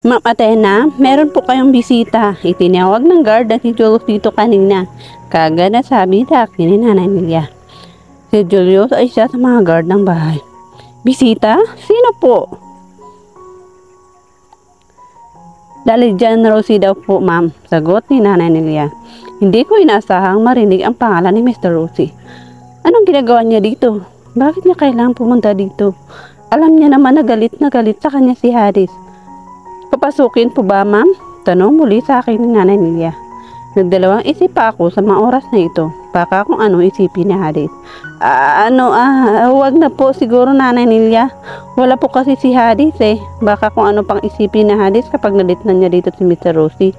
Ma'am Athena, meron po kayong bisita. Itinawag ng guard na si Julius dito kanina. Kaagad na sabi sa akin ni Nanay Lilia. Si Julius ay isa sa mga guard ng bahay. Bisita? Sino po? Dalijan Rosie daw po, ma'am. Sagot ni Nanay Lilia. Hindi ko inasahang marinig ang pangalan ni Mr. Rosie. Anong ginagawa niya dito? Bakit niya kailangang pumunta dito? Alam niya naman na galit sa kanya si Haris. Papasukin po ba, ma'am? Tanong muli sa akin ni Nanay Lilia. Nagdalawang isip pa ako sa mga oras na ito. Baka kung ano isipin ni Haris. Huwag na po siguro, Nanay Lilia. Wala po kasi si Haris eh. Baka kung ano pang isipin ni Haris kapag nalit na niya dito si Mr. Rosie.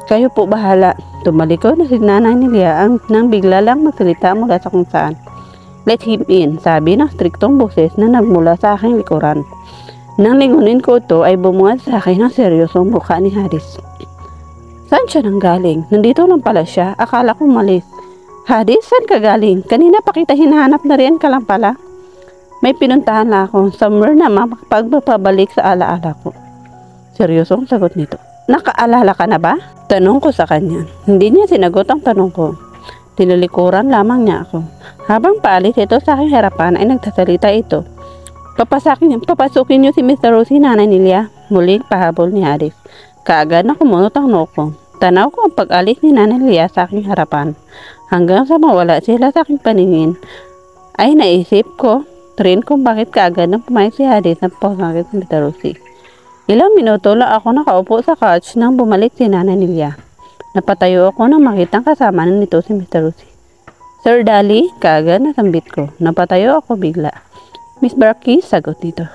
Kayo po bahala. Tumalikod na si Nanay Lilia nang bigla lang magsalita mula sa kung saan. Let him in, sabi ng striktong boses na nagmula sa aking likuran. Nang lingunin ko ito ay bumuhat sa akin ang seryosong mukha ni Haris. Saan siya nang galing? Nandito lang pala siya. Akala ko malis. Haris, saan ka galing? Kanina pa kita hinahanap na rin ka lang pala. May pinuntahan na ako. Somewhere na makapagpapabalik sa alaala ko. Seryosong sagot nito. Nakaalala ka na ba? Tanong ko sa kanya. Hindi niya sinagot ang tanong ko. Tinalikuran lamang niya ako. Habang paalis ito sa aking harapan ay nagsasalita ito. Papasukin niyo si Mr. Rosie, Nanay Lilia. Muling pahabol ni Haris. Kaagad na kumunot ang noo ko. Tanaw ko ang pag-alis ni Nanay Lilia sa aking harapan. Hanggang sa mawala sila sa aking paningin, ay naisip ko rin kung bakit kaagad nang pumayag si Haris na papasakit si Mr. Rosie. Ilang minuto lang ako nakaupo sa couch nang bumalik si Nanay Lilia. Napatayo ako nang makitang kasama nito si Mr. Rosie. Sir Dali, kaagad na sambit ko. Napatayo ako bigla. Miss Barkis, sagot dito.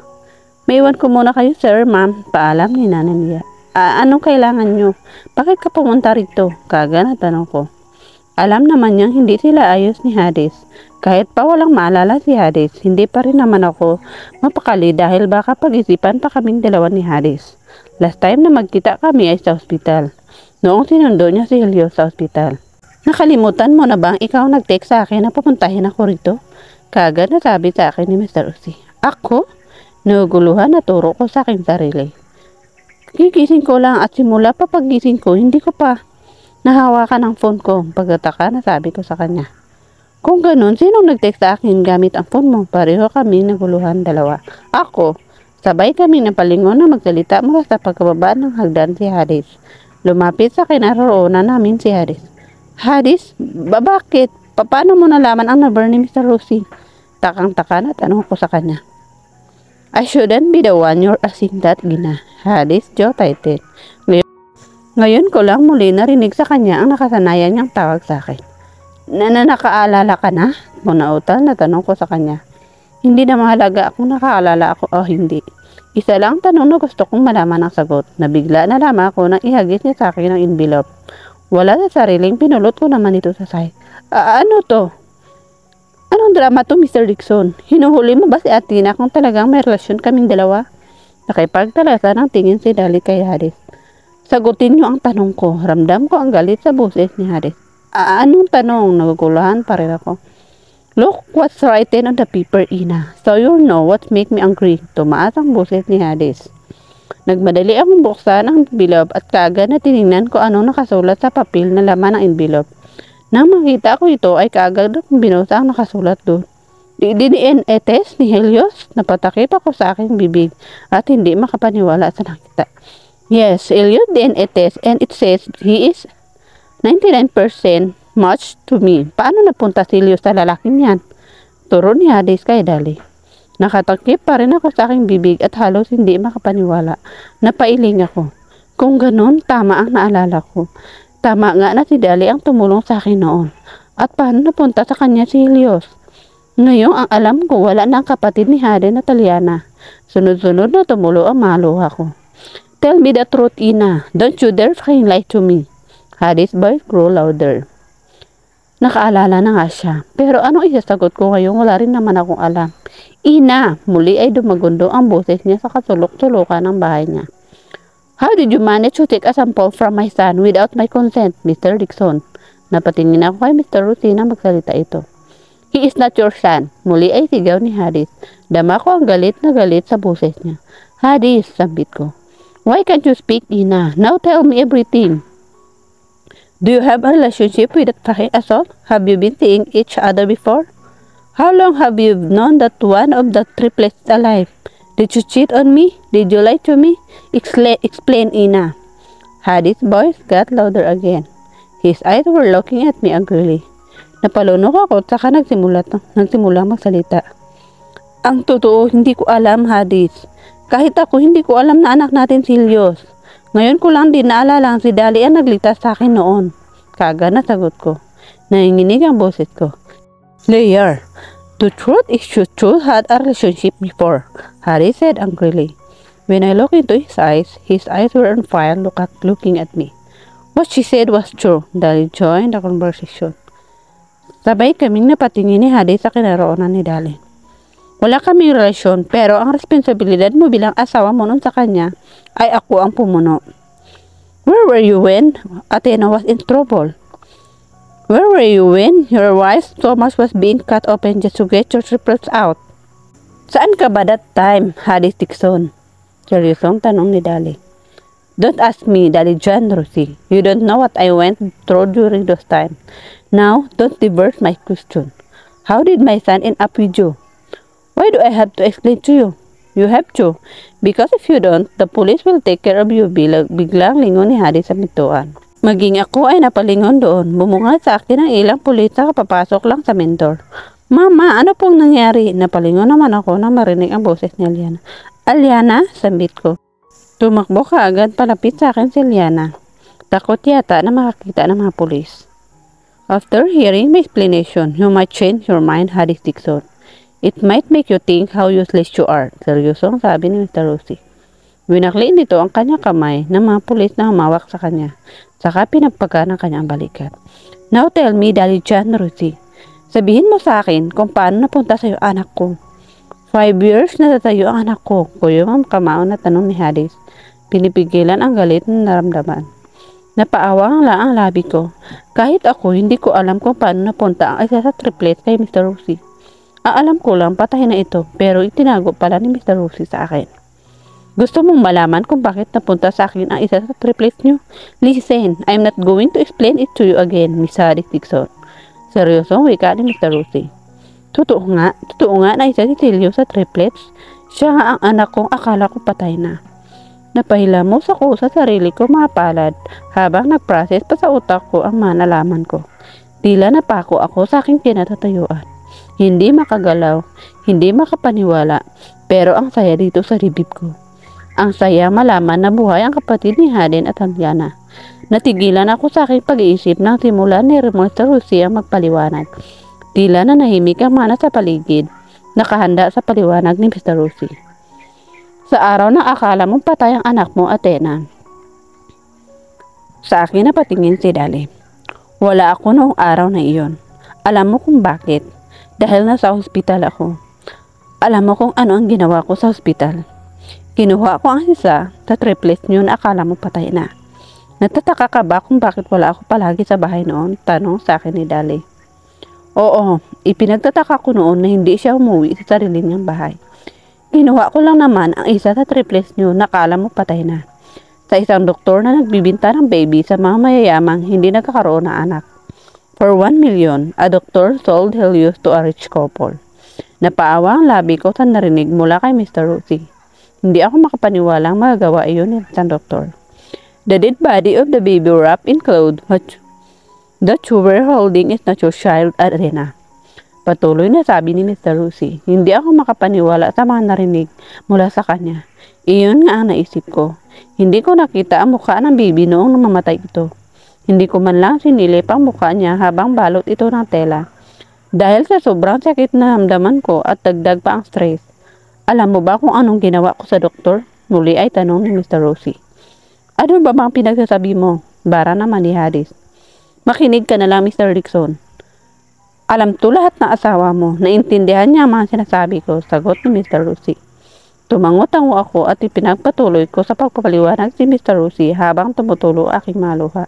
May iwan ko muna kayo, sir, ma'am. Paalam ni Nanay Lilia. Anong kailangan nyo? Bakit ka pumunta rito? Kaagad na tanong ko. Alam naman niyang hindi sila ayos ni Haris. Kahit pa walang maalala si Haris, hindi pa rin naman ako mapakali dahil baka pag-isipan pa kaming dalawa ni Haris. Last time na magkita kami ay sa ospital. Noong sinundo niya si Helio sa ospital. Nakalimutan mo na bang ikaw nag-text sa akin na pupuntahin ako rito? Kaagad na sabi sa akin ni Mr. Rosie. Ako? Naguguluhan na turo ko sa aking sarili. Gigising ko lang at simula pa paggising ko, hindi ko pa nahawakan ang phone ko. Pagkataka na sabi ko sa kanya. Kung ganun, sinong nag-text sa akin gamit ang phone mo? Pareho kami naguluhan dalawa. Ako, sabay kami napalingon na magsalita mula sa pagkababa ng hagdan si Haris. Lumapit sa kinaroroonan namin si Haris. Haris, bakit? Paano mo nalaman ang number ni Mr. Rosie? Takang-taka na tanong ko sa kanya. I shouldn't be the one you're asking that, Gina. Haris jaw tightened. Ngayon ko lang muli narinig sa kanya ang nakasanayan niyang tawag sa akin. Nakaalala ka na? Punautal na tanong ko sa kanya. Hindi na mahalaga kung nakaalala ako o hindi. Isa lang tanong na gusto kong malaman ang sagot. Nabigla na lamang ako nang ihagis niya sa akin ang envelope. Wala sa sariling pinulot ko naman ito sa side. Ano to? Anong drama to, Mr. Dixon? Hinuhuli mo ba si Athena kung talagang may relasyon kaming dalawa? Nakipagtalasa ng tingin si Dali kay Haris. Sagutin niyo ang tanong ko. Ramdam ko ang galit sa boses ni Haris. Anong tanong? Naguguluhan pa rin ako. Look what's written on the paper, Ina. So you know what make me angry. Tumaas ang boses ni Haris. Nagmadali akong buksan ang envelope at kaagad na tinignan ko anong nakasulat sa papel na laman ng envelope. Nang makita ko ito ay kaagad akong binusa ang nakasulat doon. DNA test ni Helios? Napatakip ako sa aking bibig at hindi makapaniwala sa nakita. Yes, Helios DNA test and it says he is 99% match to me. Paano napunta si Helios sa lalaking yan? Turo ni Haris kay Dali. Nakatakip pa rin ako sa aking bibig at halos hindi makapaniwala. Napailing ako. Kung ganun, tama ang naalala ko. Tama nga na si Dali ang tumulong sa akin noon. At paano napunta sa kanya si Helios? Ngayon ang alam ko wala na ang kapatid ni Haris na Taliana. Sunod-sunod na tumulo ang mga luha ko. Tell me the truth, Ina. Don't you dare fucking lie to me. Haris' voice grew louder. Nakaalala na nga siya. Pero anong isasagot ko ngayon? Wala rin naman akong alam. Ina! Muli ay dumagundo ang boses niya sa kasulok-sulukan ng bahay niya. How did you manage to take a sample from my son without my consent, Mr. Dixon? Napatingin ako kay Mr. Rosie na magsalita ito. He is not your son. Muli ay sigaw ni Haris. Dama ko ang galit na galit sa boses niya. Haris, sambit ko. Why can't you speak, Ina? Now tell me everything. Do you have a relationship with that Fahim Asol? Have you been seeing each other before? How long have you known that one of the triplets is alive? Did you cheat on me? Did you lie to me? Explain, Ina. Hadi's voice got louder again. His eyes were looking at me angrily. Napalunok ako at saka nagsimula magsalita. Ang totoo, hindi ko alam, Hadis. Kahit ako, hindi ko alam na anak natin si Lios. Ngayon ko lang din naalala ang si Dali ang nagligtas sa akin noon. Kaga na sagot ko. Nanginginig ang boses ko. Liar. The truth is you two had a relationship before, Harry said angrily. When I looked into his eyes were on fire looking at me. What she said was true. Dali joined the conversation. Sabay kaming napatingin ni Hadi sa kinaroonan ni Dali. Wala kaming relasyon, pero ang responsibilidad mo bilang asawa mo nun sa kanya ay ako ang pumuno. Where were you when Athena was in trouble? Where were you when your wife's stomach was being cut open just to get your triplets out? Saan ka ba that time, Hadi Dixon? Seryosong tanong ni Dali. Don't ask me, Dali John Rosie. You don't know what I went through during those times. Now, don't divert my question. How did my son end up with you? Why do I have to explain to you? You have to. Because if you don't, the police will take care of you. Biglang lingon ni Hadi sa pintuan. Maging ako ay napalingon doon. Bumungad sa akin ang ilang pulis na kapapasok lang sa mentor. Mama, ano pong nangyari? Napalingon naman ako na marinig ang boses ni Liana. Aliana, sambit ko. Tumakbo ka agad palapit sa akin si Liana. Takot yata na makakita ng mga pulis. After hearing my explanation, you might change your mind, Hadi Dixon. It might make you think how useless you are. Seryosong sabi ni Mr. Rosie. Winakli nito ang kanyang kamay ng mga pulis na humawak sa kanya. Saka pinagpaga ng kanyang balikat. Now tell me, Dali John Rosie. Sabihin mo sa akin kung paano napunta sa'yo anak ko. 5 years na tatayo ang anak ko. Kuyo ang kamao na tanong ni Hadis. Pinipigilan ang galit na naramdaman. Napaawang lang ang labi ko. Kahit ako, hindi ko alam kung paano napunta ang isa sa triplet kay Mr. Rosie. Alam ko lang patay na ito, pero itinago pala ni Mr. Rosie sa akin. Gusto mong malaman kung bakit napunta sa akin ang isa sa triplets niyo? Listen, I'm not going to explain it to you again, Miss Harry Dixon. Seryosong wika ni Mr. Rosie. Totoo nga na isa si Tilio sa triplets. Siya nga ang anak kong akala ko patay na. Napahilamos ako sa sarili ko mapalad habang nag-process pa sa utak ko ang manalaman ko. Tila napako ako sa aking kinatatayuan. Hindi makagalaw, hindi makapaniwala, pero ang saya dito sa dibdib ko. Ang saya malaman na buhay ang kapatid ni Haden at Aliana. Natigilan ako sa aking pag-iisip nang simula ni Mr. Rosie ang magpaliwanag. Tila na nahimik ang mana sa paligid, nakahanda sa paliwanag ni Mr. Rosie. Sa araw na akala mong patay ang anak mo, Athena. Sa akin napatingin si Dali. Wala ako noong araw na iyon. Alam mo kung bakit? Dahil nasa ospital ako. Alam mo kung ano ang ginawa ko sa ospital. Kinuha ko ang isa sa triplets niyo na akala mo patay na. Natataka ka ba kung bakit wala ako palagi sa bahay noon? Tanong sa akin ni Dali. Oo, ipinagtataka ko noon na hindi siya umuwi sa sarili niyang bahay. Kinuha ko lang naman ang isa sa triplets niyo na akala mo patay na. Sa isang doktor na nagbibinta ng baby sa mga mayayamang hindi nagkakaroon ng anak. For 1 million, a doctor sold Helios to a rich couple. Napaawa ang labi ko sa narinig mula kay Mr. Rosie. Hindi ako makapaniwalang magagawa iyon ng isang doktor. The dead body of the baby wrapped in clothes that you were holding is not your child, Athena. Patuloy na sabi ni Mr. Rosie. Hindi ako makapaniwala sa mga narinig mula sa kanya. Iyon nga ang naisip ko. Hindi ko nakita ang mukha ng baby noong namamatay ito. Hindi ko man lang sinilip ang mukha niya habang balot ito ng tela. Dahil sa sobrang sakit na hamdaman ko at dagdag pa ang stress. Alam mo ba kung anong ginawa ko sa doktor? Muli ay tanong ni Mr. Rosie. Ano ba bang pinagsasabi mo? Bara naman ni Hadis. Makinig ka na lang, Mr. Dixon. Alam to lahat ng asawa mo. Naintindihan niya ang mga sinasabi ko, sagot ni Mr. Rosie. Tumango-tango ako at ipinagpatuloy ko sa pagpapaliwanag si Mr. Rosie habang tumutulo aking maluha.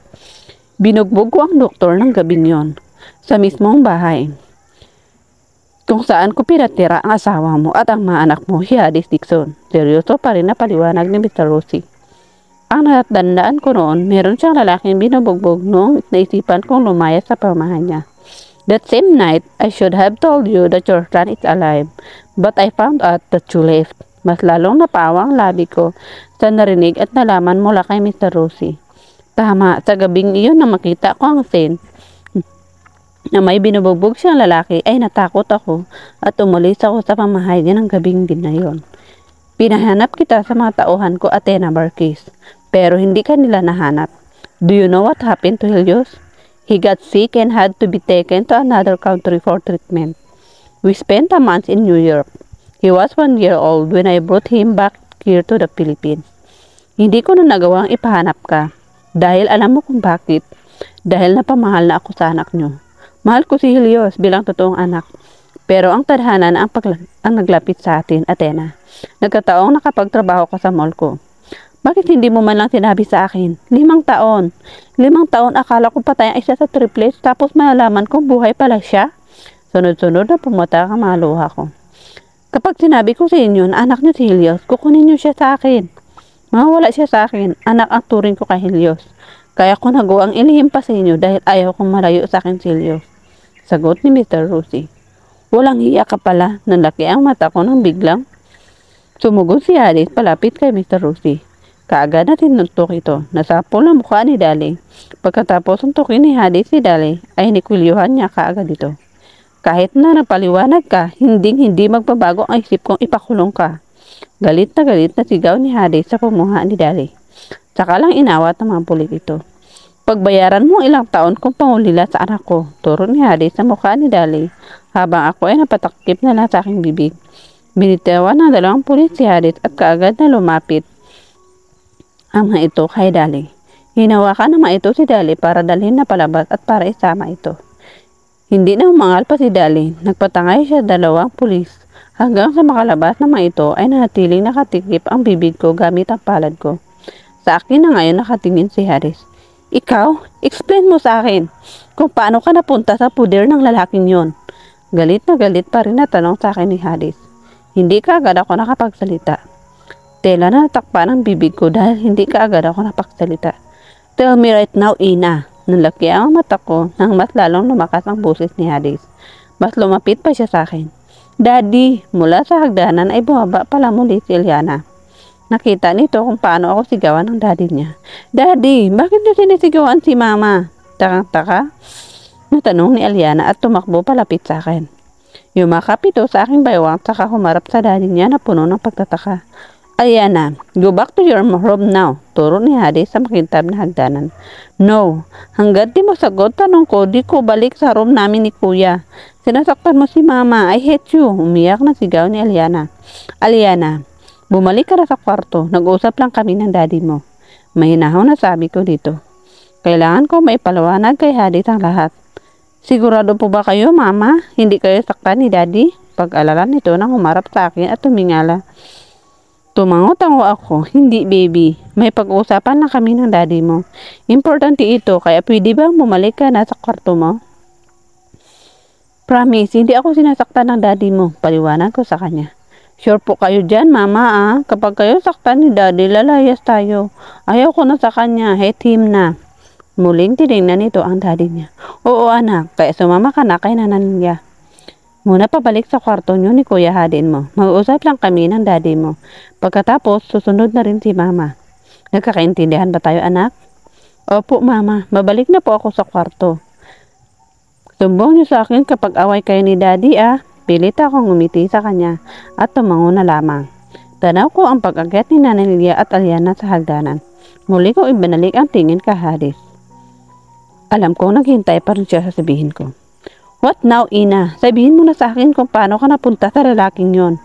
Binugbog ko ang doktor ng gabing yon sa mismong bahay kung saan ko pinatira ang asawa mo at ang mga anak mo, Hadis Dixon. Seryoso pa rin na paliwanag ni Mr. Rosie. Ang natatandaan ko noon, meron siyang lalaking binubugbog noong naisipan kong lumaya sa pamahan niya. That same night, I should have told you that your son is alive, but I found out that you left. Mas lalong napawa ang labi ko sa narinig at nalaman mula kay Mr. Rosie. Tama, sa gabing iyon na makita ko ang scene na may binubugbog siyang lalaki ay natakot ako at umalis ako sa pamahay niya ng gabing din na yon. Pinahanap kita sa mga tauhan ko at Athena Marquez, pero hindi ka nila nahanap. Do you know what happened to Helios? He got sick and had to be taken to another country for treatment. We spent a month in New York. He was 1 year old when I brought him back here to the Philippines. Hindi ko na nagawang ipahanap ka dahil alam mo kung bakit. Dahil napamahal na ako sa anak nyo. Mahal ko si Helios bilang totoong anak. Pero ang tadhana na ang naglapit sa atin, Athena. Nagkataong nakapagtrabaho ka sa mall ko. Bakit hindi mo man lang sinabi sa akin? 5 taon. 5 taon akala ko patay ang isa sa triplets tapos malalaman kong buhay pala siya. Sunod-sunod na pumata ang mga luha ko. Kapag sinabi ko sa inyo na anak niyo si Helios, kukunin niyo siya sa akin. Mawala siya sa akin. Anak ang turing ko kay Helios. Kaya ko nagawa ang ilihim pa sa inyo dahil ayaw kong malayo sa akin si Helios. Sagot ni Mr. Rosie. Walang hiya ka pala. Nalaki ang mata ko nang biglang sumugod si Hades palapit kay Mr. Rosie. Kaagad na tinuntok ito. Nasapol ang mukha ni Dali. Pagkatapos suntukin ni Hades si Dali, ay nikulyuhan niya kaagad ito. Kahit na napaliwanag ka, hindi magbabago ang isip kong ipakulong ka. Galit na sigaw ni Hades sa pumuha ni Dali. Saka lang inawat ng mga pulit ito. Pagbayaran mo ilang taon kung pangulila sa anak ko, turo ni Hades sa mukha ni Dali, habang ako ay napatakip na lang sa aking bibig. Binitawan ng 2 pulit si Hades at kaagad na lumapit ang mga ito kay Dali. Hinawakan ng mga ito si Dali para dalhin na palabas at para isama ito. Hindi na umangal pa si Dali. Nagpatangay siya 2 pulis. Hanggang sa makalabas ng mga ito ay nanatiling nakatikip ang bibig ko gamit ang palad ko. Sa akin na ngayon nakatingin si Hades. Ikaw, explain mo sa akin kung paano ka napunta sa puder ng lalaking yon. Galit na galit pa rin na tanong sa akin ni Hades. Hindi ka agad ako nakapagsalita. Tela na natakpan ang bibig ko dahil hindi ka agad ako napagsalita. Tell me right now, Ina. Nalaki ang mata ko nang mas lalong lumakas ang boses ni Hades. Mas lumapit pa siya sa akin. Daddy, mula sa hagdanan ay bumaba pala muli si Eliana. Nakita nito kung paano ako sigawan ng daddy niya. Daddy, bakit niyo sinisigawan si Mama? Takang-taka? Natanong ni Eliana at tumakbo palapit sa akin. Yumakap ito sa aking baywang saka humarap sa daddy niya na puno ng pagtataka. Eliana, go back to your room now. Turo ni Hades sa makintab na hagdanan. No, hanggat di mo sagot tanong ko, di ko balik sa room namin ni Kuya. Sinasaktan mo si Mama, I hate you. Umiyak na sigaw ni Eliana. Eliana, bumalik ka na sa kwarto. Nag-usap lang kami ng daddy mo. Mahinahaw na sabi ko dito. Kailangan ko maipalawanag kay Hades ang lahat. Sigurado po ba kayo, Mama? Hindi kayo saktan ni Daddy? Pag-alala nito nang humarap sa akin at tumingala. Tumango-tango ako. Hindi, baby. May pag-uusapan na kami ng daddy mo. Importante ito, kaya pwede bang bumalik ka na sa kwarto mo? Promise, hindi ako sinasaktan ng daddy mo. Paliwanag ko sa kanya. Sure po kayo dyan, Mama ah. Kapag kayo saktan ni daddy, lalayas tayo. Ayaw ko na sa kanya. Hate him na. Muling tinignan nito ang daddy niya. Oo anak, kaya sumama ka na kay nanan niya. Muna pabalik sa kwarto niyo ni Kuya Hadin mo. Mag-uusap lang kami ng daddy mo. Pagkatapos, susunod na rin si Mama. Nagkakaintindihan ba tayo, anak? Opo, Mama. Babalik na po ako sa kwarto. Sumbong niyo sa akin kapag away kayo ni Daddy, ah. Pilit akong ngumiti sa kanya at tumango na lamang. Tanaw ko ang pag-akyat ni Nanay Lilia at Aliana sa hagdanan. Muli ko ibinalik ang tingin kay Hades. Alam kong naghintay pa rin siya sa sabihin ko. What now, Ina? Sabihin mo na sa akin kung paano ka napunta sa lalaking yon.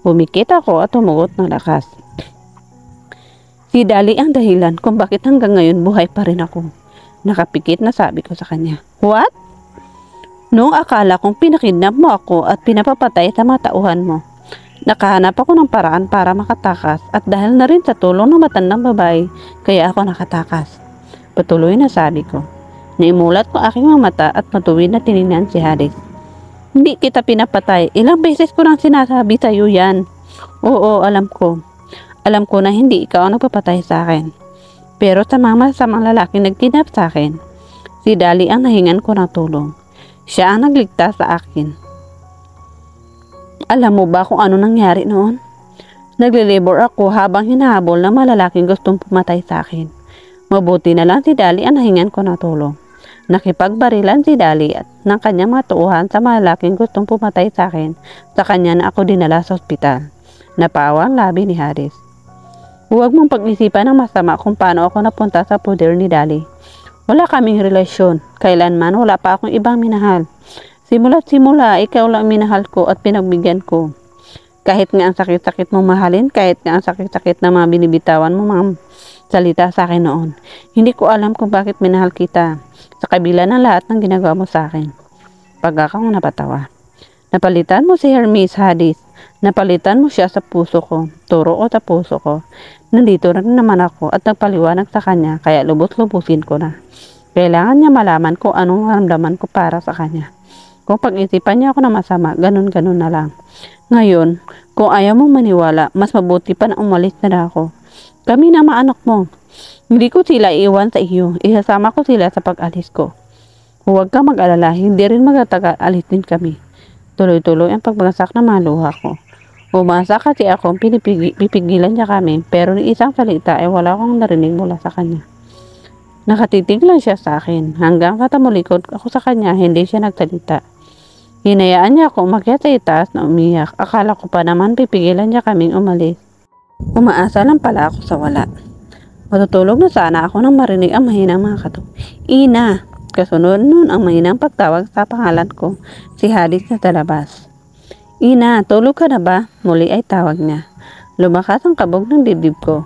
Humikit ako at tumugot ng lakas. Si Dali ang dahilan kung bakit hanggang ngayon buhay pa rin ako. Nakapikit na sabi ko sa kanya. What? Noong akala kong pinakidnap mo ako at pinapapatay sa mga tauhan mo. Nakahanap ako ng paraan para makatakas at dahil na rin sa tulong ng matandang babae, kaya ako nakatakas. Patuloy na sabi ko. Naimulat ko aking mga mata at matuwid na tinignan si Hades. Hindi kita pinapatay. Ilang beses ko nang sinasabi sa iyo yan. Oo, alam ko. Alam ko na hindi ikaw ang nagpapatay sa akin. Pero sa mga lalaking nagkidnap sa akin, si Dali ang nahingan ko ng tulong. Siya ang nagligtas sa akin. Alam mo ba kung ano nangyari noon? Naglilibor ako habang hinahabol ng malalaking gustong pumatay sa akin. Mabuti na lang si Dali ang nahingan ko ng tulong. Nakipagbarilan si Dali at ng kanyang matuuhan sa malalaking gustong pumatay sa akin. Sa kanya na ako dinala sa ospital. Napawa ang labi ni Haris. Huwag mong pag-isipan ng masama kung paano ako napunta sa puder ni Dali. Wala kaming relasyon. Kailanman wala pa akong ibang minahal. Simula't simula, ikaw lang minahal ko at pinagbigyan ko. Kahit nga ang sakit-sakit mong mahalin, kahit nga ang sakit-sakit na mga binibitawan mo mga salita sa akin noon. Hindi ko alam kung bakit minahal kita sa kabila ng lahat ng ginagawa mo sa akin. Pag akong napatawa. Napalitan mo si Hermes Hadis. Napalitan mo siya sa puso ko. Turo ko sa puso ko. Nandito rin naman ako at nagpaliwanag sa kanya kaya lubos-lubusin ko na. Kailangan niya malaman kung anong ramdaman ko para sa kanya. Kung pag-isipan niya ako na masama, ganun-ganun na lang. Ngayon, kung ayaw mong maniwala, mas mabuti pa na umalis na ako. Kami na mga anak mo. Hindi ko sila iwan sa iyo. Isasama ko sila sa pag-alis ko. Huwag kang mag-alala, hindi rin magtatagal, alis din kami. Tuloy-tuloy ang pagbagsak ng mga luha ko. Umasa kasi akong pipigilan niya kami, pero ni isang salita ay wala akong narinig mula sa kanya. Nakatitig lang siya sa akin. Hanggang sa tamulikod ako sa kanya, hindi siya nagsalita. Hinayaan niya ako umakyat sa itaas na umiyak. Akala ko pa naman pipigilan niya kaming umalis. Umaasa lang pala ako sa wala. Matutulog na sana ako nang marinig ang mahinang mga katok. Ina! Kasunod nun ang mahinang pagtawag sa pangalan ko, si Hadis na talabas. Ina, tulog ka na ba? Muli ay tawag niya. Lumakas ang kabog ng dibdib ko.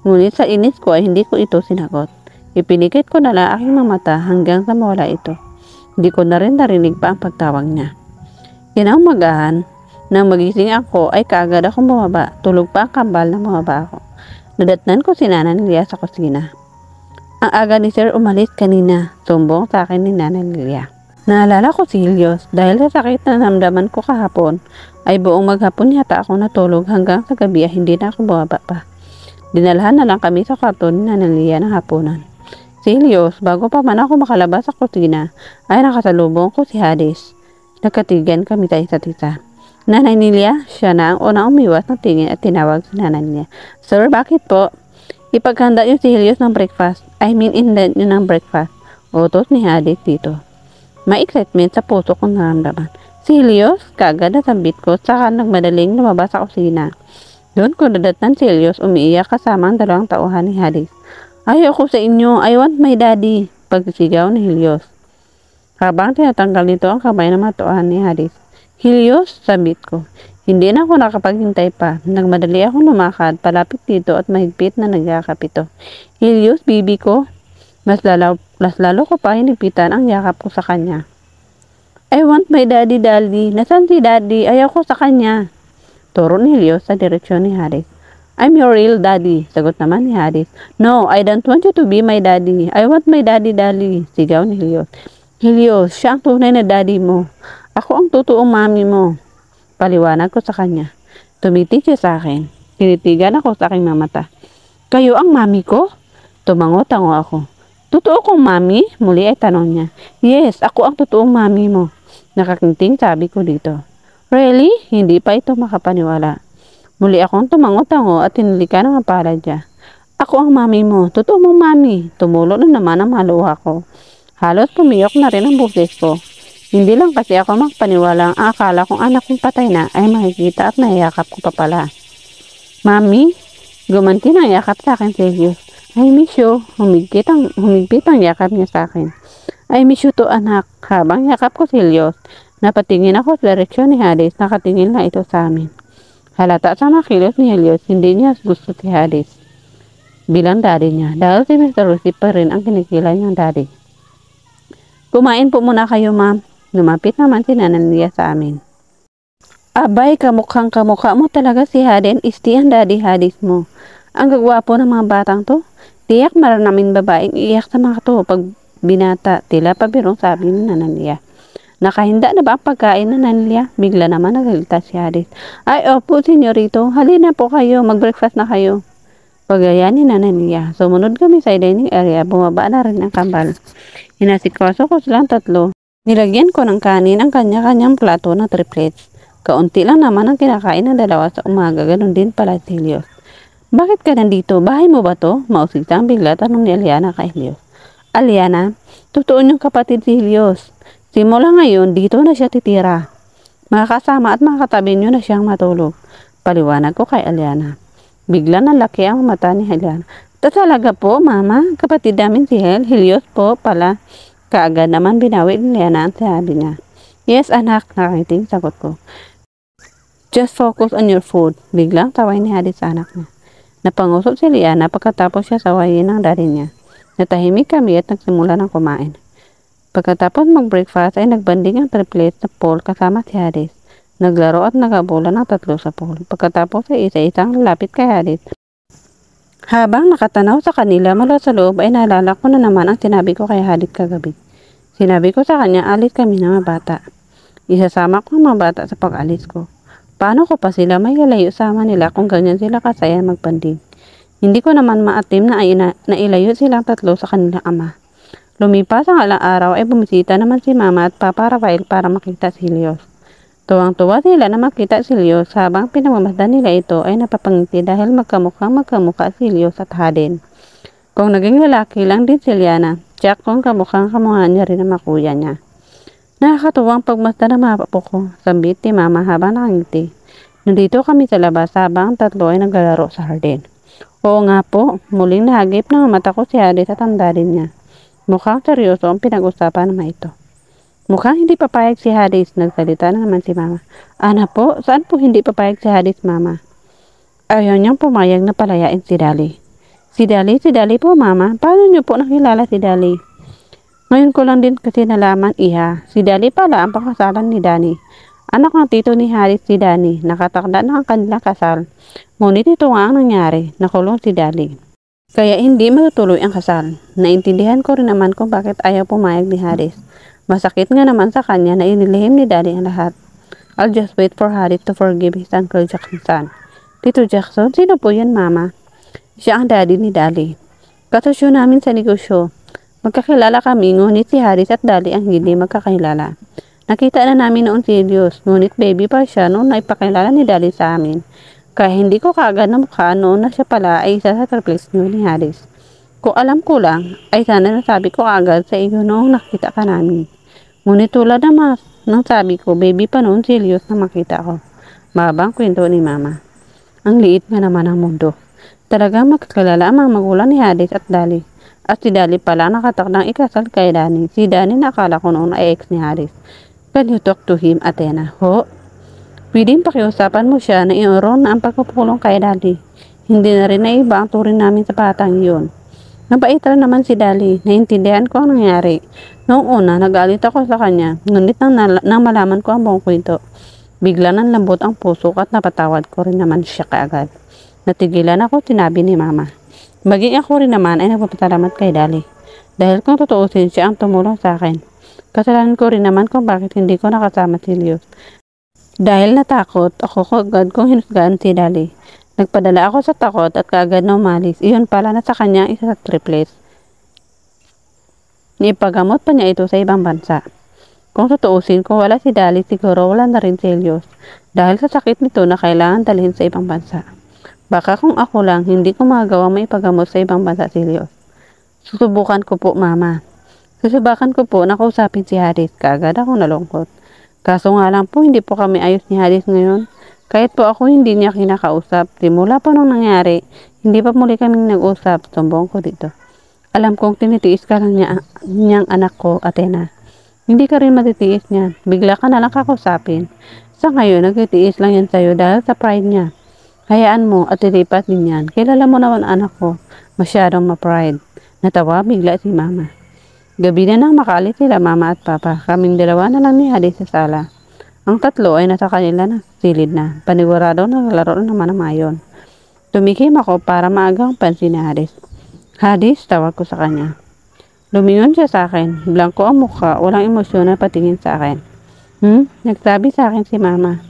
Ngunit sa inis ko ay hindi ko ito sinagot. Ipinikit ko na lang aking mga mata hanggang sa mawala ito. Hindi ko na rin narinig pa ang pagtawag niya. Kinaumagahan, nang magising ako ay kaagad akong bumaba. Tulog pa ang kambal na bumaba ako. Nadatnan ko si Nana Lilia sa kusina. Ang aga ni Sir umalis kanina. Sumbong sa akin ni Nana Lilia. Naalala ko si Helios dahil sa sakit na namdaman ko kahapon ay buong maghapon yata ako natulog hanggang sa gabi ay hindi na ako bumaba pa. Dinalhan na lang kami sa kwarto ni Nana Lilia ng hapunan. Si Helios, bago pa man ako makalabas sa kusina, ay nakasalubong ko si Hadis. Nagkatigan kami tayo sa tita. Nanay Nilia, siya na ang unang umiwas ng tingin at tinawag si Nanay Nilia. Sir, bakit po? Ipaghanda niyo si Helios ng breakfast. I mean, inland niyo ng breakfast. Utos ni Hadis dito. May excitement sa puso kong naramdaman. Si Helios, kaagad na sambit ko, saka nagmadaling lumabas sa kusina. Doon ko nadatnan si Helios umiiyak kasama ang 2 tauhan ni Hadis. Ayoko sa inyo, I want my daddy, pagsigaw ni Helios. Habang tinatanggal nito ang kamay ng matuan ni Hadis. Helios, sabit ko. Hindi na ako nakapaghintay pa. Nagmadali akong lumakad, palapit dito at mahigpit na nagyakap ito. Helios, bibi ko. Mas lalo ko pa hinipitan ang yakap ko sa kanya. I want my daddy, daddy. Nasaan si daddy? Ayoko sa kanya. Turo ni Helios sa direksyon ni Hadis. I'm your real daddy, sagot naman ni Hadis. No, I don't want you to be my daddy. I want my daddy, daddy, sigaw ni Helios. Helios, siya ang tunay na daddy mo. Ako ang totoong mami mo. Paliwanag ko sa kanya. Tumitig siya sa akin. Tinitigan ako sa aking mga mata. Kayo ang mami ko? Tumango-tango ako. Totoo kong mami? Muli ay tanong niya. Yes, ako ang totoong mami mo. Nakakinting sabi ko dito. Really? Hindi pa ito makapaniwala. Muli akong tumango-tango at tinilikan ang palad niya. Ako ang mami mo. Totoo mong mami. Tumulo na naman ang mga luha ko. Halos pumiyok na rin ang boses ko. Hindi lang kasi ako magpaniwala ang akala kong anak kong patay na ay makikita at nayakap ko pa pala. Mami, gumanti ng yakap sa akin si Helios. I miss you. Humigpit ang yakap niya sa akin. I miss you to anak. Habang yakap ko si Helios, napatingin ako sa direksyon ni Hadis. Nakatingin na ito sa amin. Halata sa mga kilos ni Helios, hindi niya gusto si Hadis bilang daddy niya dahil si Mr. Lucy pa rin ang kinikilala niyang daddy. Kumain po muna kayo, ma'am. Lumapit naman si Nana Nilia sa amin. Abay, kamukhang kamukha mo talaga si Hadin. Isti ang daddy Hadis mo. Ang gagwapo ng mga batang to. Tiyak maranamin babaeng iiyak sa mga to pag binata. Tila pabirong sabi ni Nana Nilia. Nakahinda na ba ang pagkain na Nanilia? Bigla naman nagalita si Hadis. Ay, opo, senyorito. Halina po kayo. Mag-breakfast na kayo. Pagaya ni Nanay Lia, sumunod kami sa dining area, bumaba na rin ang kambal. Inasikaso ko silang tatlo. Nilagyan ko ng kanin ang kanya-kanyang plato ng triplets. Kaunti lang naman ang kinakain ng dalawa sa umaga, ganun din pala si Helios. Bakit ka nandito? Bahay mo ba to? Mausigsang bigla tanong ni Aliana kay Helios. Aliana, totoo niyong kapatid si Helios. Simula ngayon, dito na siya titira. Makakasama at makakatabi niyo na siyang matulog. Paliwanag ko kay Aliana. Bigla nalaki ang mata ni Aliana. Talaga po, mama, kapatid namin si Helios po pala. Kaagad naman binawi ni Aliana ang sabi niya. Yes, anak, nakangiting sagot ko. Just focus on your food. Biglang taway ni Hadis sa anak niya. Napangusap si Liana pagkatapos siya sawayin ng daddy niya. Natahimik kami at nagsimula ng kumain. Pagkatapos mag-breakfast ay nagbanding ang triplets na Paul kasama si Hadis. Naglaro at nagabola ng tatlo sa pool. Pagkatapos ay isa-isang lalapit kay Hadis. Habang nakatanaw sa kanila mula sa loob ay naalala ko na naman ang sinabi ko kay Hadis kagabi. Sinabi ko sa kanya, alis kami ng mga bata. Isasama ko ang mga bata sa pag-alis ko. Paano ko pa sila may lalayo sama nila kung ganyan sila kasaya magpanding? Hindi ko naman maatim na ilayo silang tatlo sa kanilang ama. Lumipas ang alang araw ay bumisita naman si Mama at Papa Rafael para makita si Helios. Tuwang-tuwa sila na makita si Helios habang pinamamasdan nila ito ay napapangiti dahil magkamukha si Helios at Haden. Kung naging lalaki lang din si Liana, tiyak kung kamukhang niya rin ang makuya niya. Nakakatuwang pagmasdan ng mga apo ko, sambit ni Mama habang nakangiti. Nandito kami sa labas habang tatlo ay naglalaro sa hardin. Oo nga po, muling nahagip ng mata ko si Hadis at ang daddy niya. Mukhang seryoso ang pinag-usapan naman ito. Mukhang hindi papayag si Hadis, nagsalita na naman si Mama. Ana po, saan po hindi papayag si Hadis, Mama? Ayaw niyang pumayag na palayain si Dali. Si Dali po, Mama. Paano niyo po nakilala si Dali? Ngayon ko lang din kasi nalaman, Iha. Si Dali pala ang pakasalan ni Dani. Anak ng tito ni Hadis si Dani. Nakatakda na ang kanilang kasal. Ngunit ito nga ang nangyari. Nakulong si Dali. Kaya hindi matutuloy ang kasal. Naintindihan ko rin naman kung bakit ayaw pumayag ni Hadis. Masakit nga naman sa kanya na inilihim ni Daddy ang lahat. I'll just wait for Hadis to forgive his Uncle Jackson's son. Tito Jackson, sino po yan, Mama? Siya ang daddy ni Dali. Katusyo namin sa negosyo. Magkakilala kami, ngunit si Hadis at Dali ang hindi magkakilala. Nakita na namin noon si Helios, ngunit baby pa siya noon na ipakilala ni Dali sa amin. Kaya hindi ko kaagad na mukha noon na siya pala ay isa sa triplets niyo ni Hadis. Kung alam ko lang, ay sana nasabi ko agad sa iyo noong nakita ka namin. Ngunit tulad naman nang sabi ko, baby pa noon si Helios na makita ko. Mabang kwento ni Mama. Ang liit nga naman ang mundo. Talagang magkakilala ang mga magulang ni Hadis at Dali. At si Dali pala nakatakdang ikasal kay Dani. Si Dani nakala ko noon ay ex ni Hadis. Can you talk to him, Athena? Ho? Pwedeng pakiusapan mo siya na iuron na ang pagpupulong kay Dali. Hindi na rin na iba ang turin namin sa batang iyon. Nabait rin naman si Dali. Naintindihan ko ang nangyari. Noong una, nagalit ako sa kanya. Ngunit nang malaman ko ang buong kwento, bigla nang lambot ang puso ko at napatawad ko rin naman siya kaagad. Natigilan ako, sinabi ni Mama. Maging ako rin naman ay nagpapasalamat kay Dali. Dahil kung tutuusin siya ang tumulong sa akin. Kasalanan ko rin naman kung bakit hindi ko nakasama si Helios. Dahil natakot, ako kaagad kong hinusgahan si Dali. Nagpadala ako sa takot at kaagad na umalis. Iyon pala na sa kanya isa sa triplets. Niipagamot pa niya ito sa ibang bansa. Kung tutuusin, kung wala si Dali, siguro wala na rin si Helios. Dahil sa sakit nito na kailangan dalhin sa ibang bansa. Baka kung ako lang, hindi ko magagawa maipagamot sa ibang bansa si Helios. Susubukan ko po, Mama. Susubukan ko po na kausapin si Hadis. Kaagad ako nalungkot. Kaso nga lang po, hindi po kami ayos ni Hadis ngayon. Kahit po ako hindi niya kinakausap, simula pa nung nangyari, hindi pa muli kaming nag-usap, sumbong ko dito. Alam kong tinitiis ka lang niyang anak ko, Athena. Hindi ka rin matitiis niyan, bigla ka na lang kakausapin. Sa ngayon, nagtitiis lang yan sa'yo dahil sa pride niya. Hayaan mo at ilipat din yan. Kilala mo naman anak ko, masyadong ma-pride. Natawa bigla si Mama. Gabi na nang makalit sila Mama at Papa, kaming dalawa na lang ni Hadis sa sala. Ang tatlo ay nasa kanila na silid na. Panigurado naglalaro naman ang mayon. Tumikim ako para maagang pansin ni Hadis. Hadis, tawag ko sa kanya. Lumingon siya sa akin. Blanco ang mukha, walang emosyon na patingin sa akin. Nagsabi sa akin si Mama.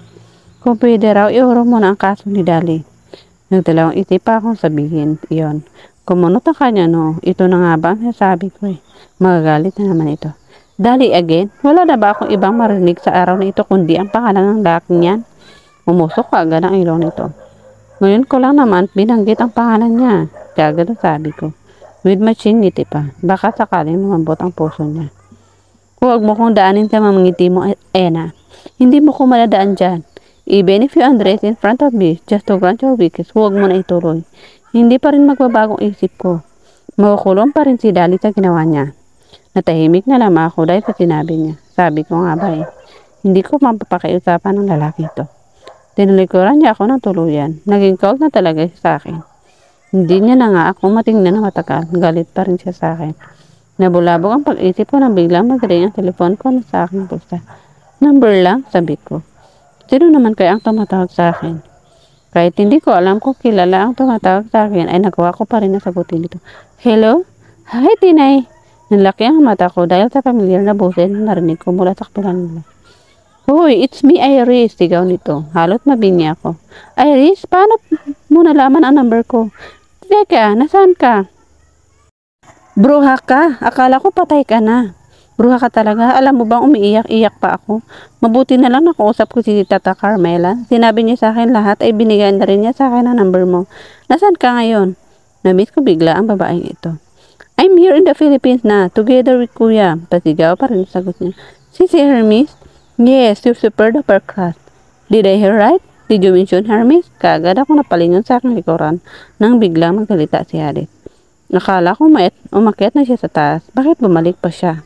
Kung pwede raw, iurong mo na ang kaso ni Dali. Nagdalawang isip pa akong sabihin, iyon. Kumunot ang kanya, no, ito na nga ba ang sabi ko eh. Magagalit na naman ito. Dali again, wala na ba akong ibang marinig sa araw na ito kundi ang pangalan ng lalaking yan? Umusok ka agad ang ilaw nito. Ngayon ko lang naman binanggit ang pangalan niya. Kagad ang sabi ko. With matching ngiti pa, baka sakaling lumambot ang puso niya. Huwag mo kong daanin sa mamangiti mo, Ena. Hindi mo ko maladaan dyan. Even if you undress in front of me, just to grant your wishes, huwag mo na ituloy. Hindi pa rin magbabagong isip ko. Makukulong pa rin si Dali sa ginawa niya. Natahimik na lamang ako dahil sa sinabi niya. Sabi ko nga ba eh, hindi ko mapapakiusapan ng lalaki ito. Tinulikuran niya ako ng tuluyan. Naging cold na talaga siya sa akin. Hindi niya na nga ako matingnan na matagal. Galit pa rin siya sa akin. Nabulabog ang pag-isip ko nang biglang mag-ring ang telepon ko na sa aking pulsa. Number lang, sabi ko. Sino naman kaya ang tumatawag sa akin? Kahit hindi ko alam kung kilala ang tumatawag sa akin, ay nagawa ko pa rin na sagutin ito. Hello? Hi, Tinay! Nalaki ang mata ko dahil sa pamilyar na boses na narinig ko mula sa kapilang nila. Hoy, it's me, Iris, sigaw nito. Halot mabingi ako. Iris, paano mo nalaman ang number ko? Teka, nasaan ka? Bruha ka, akala ko patay ka na. Bruha ka talaga, alam mo bang umiiyak-iyak pa ako? Mabuti na lang nakausap ko si Tata Carmela. Sinabi niya sa akin lahat ay binigay na rin niya sa akin ang number mo. Nasaan ka ngayon? Na-miss ko bigla ang babaeng ito. I'm here in the Philippines na, together with Kuya. Pasigaw pa rin sagot niya. Si Hermes? Yes, you're super duper class. Did I hear right? Did you mention Hermes? Kaagad ako napalingon sa aking likuran nang biglang magsalita si Hadith. Nakala ko umakyat na siya sa taas. Bakit bumalik pa siya?